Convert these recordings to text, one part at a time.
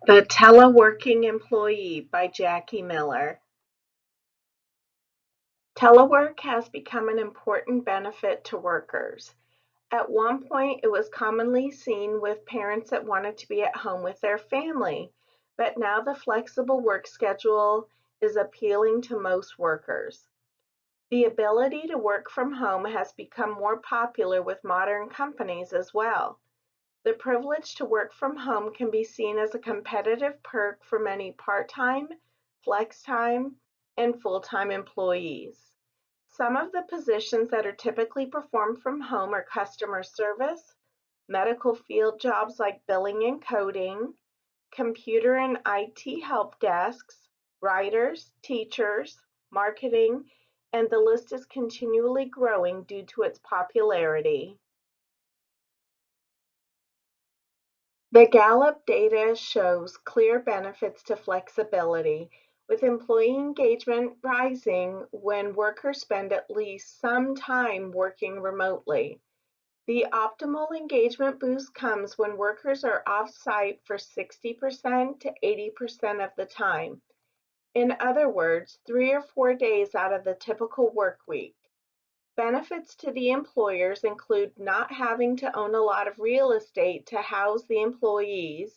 The Teleworking Employee by Jackie Miller. Telework has become an important benefit to workers. At one point, it was commonly seen with parents that wanted to be at home with their family, but now the flexible work schedule is appealing to most workers. The ability to work from home has become more popular with modern companies as well. The privilege to work from home can be seen as a competitive perk for many part-time, flex-time, and full-time employees. Some of the positions that are typically performed from home are customer service, medical field jobs like billing and coding, computer and IT help desks, writers, teachers, marketing, and the list is continually growing due to its popularity. The Gallup data shows clear benefits to flexibility, with employee engagement rising when workers spend at least some time working remotely. The optimal engagement boost comes when workers are off-site for 60% to 80% of the time. In other words, 3 or 4 days out of the typical work week. Benefits to the employers include not having to own a lot of real estate to house the employees.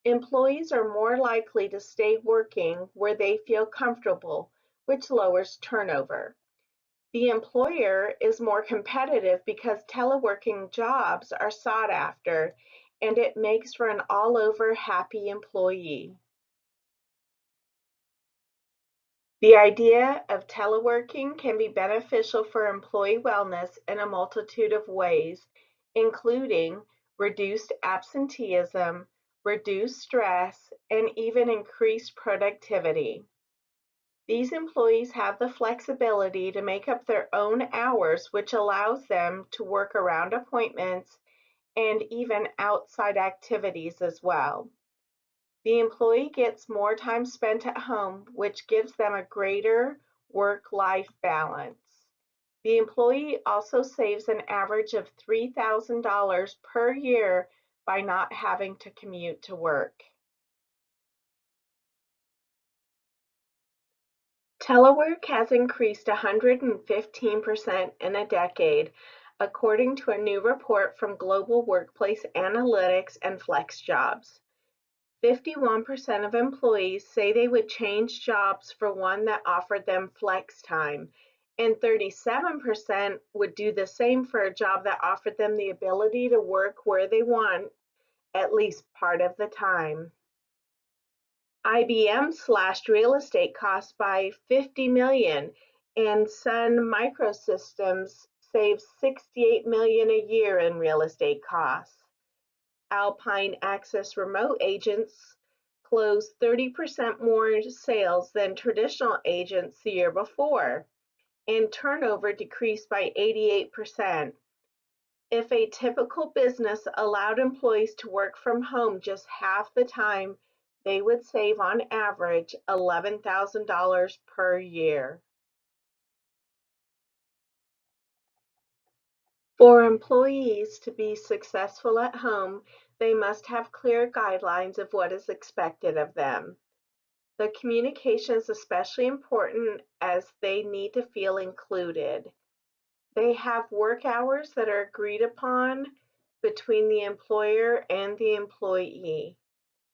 Employees are more likely to stay working where they feel comfortable, which lowers turnover. The employer is more competitive because teleworking jobs are sought after, and it makes for an all-over happy employee. The idea of teleworking can be beneficial for employee wellness in a multitude of ways, including reduced absenteeism, reduced stress, and even increased productivity. These employees have the flexibility to make up their own hours, which allows them to work around appointments and even outside activities as well. The employee gets more time spent at home, which gives them a greater work-life balance. The employee also saves an average of $3,000 per year by not having to commute to work. Telework has increased 115% in a decade, according to a new report from Global Workplace Analytics and FlexJobs. 51% of employees say they would change jobs for one that offered them flex time, and 37% would do the same for a job that offered them the ability to work where they want at least part of the time. IBM slashed real estate costs by 50 million and Sun Microsystems saves 68 million a year in real estate costs. Alpine Access remote agents closed 30% more sales than traditional agents the year before, and turnover decreased by 88%. If a typical business allowed employees to work from home just half the time, they would save on average $11,000 per year. For employees to be successful at home, they must have clear guidelines of what is expected of them. The communication is especially important as they need to feel included. They have work hours that are agreed upon between the employer and the employee.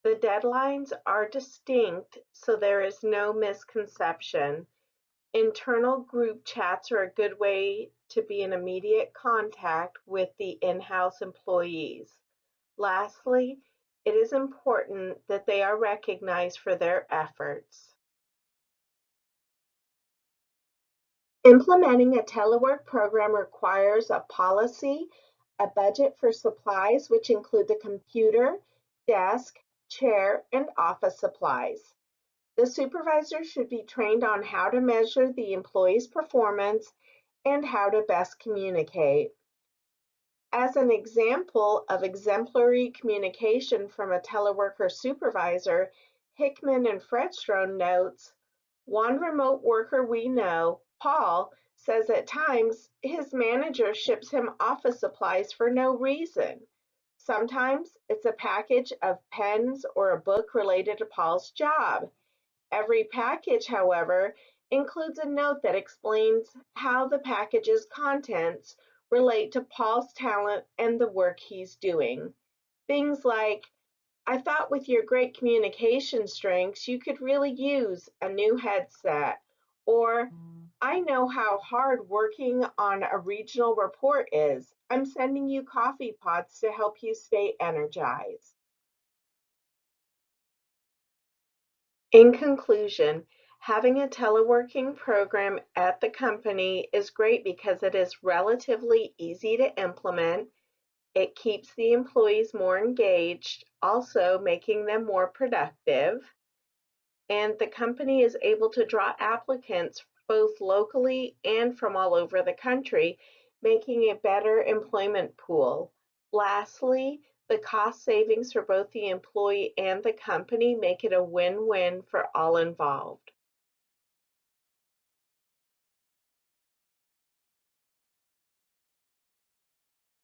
The deadlines are distinct so there is no misconception. Internal group chats are a good way to be in immediate contact with the in-house employees. Lastly, it is important that they are recognized for their efforts. Implementing a telework program requires a policy, a budget for supplies, which include the computer, desk, chair, and office supplies. The supervisor should be trained on how to measure the employee's performance and how to best communicate. As an example of exemplary communication from a teleworker supervisor, Hickman and Fredstone notes, one remote worker we know, Paul, says at times his manager ships him office supplies for no reason. Sometimes it's a package of pens or a book related to Paul's job. Every package, however, includes a note that explains how the package's contents relate to Paul's talent and the work he's doing. Things like, I thought with your great communication strengths, you could really use a new headset. Or, I know how hard working on a regional report is. I'm sending you coffee pots to help you stay energized. In conclusion, having a teleworking program at the company is great because it is relatively easy to implement. It keeps the employees more engaged, also making them more productive. And the company is able to draw applicants both locally and from all over the country, making a better employment pool. Lastly, the cost savings for both the employee and the company make it a win-win for all involved.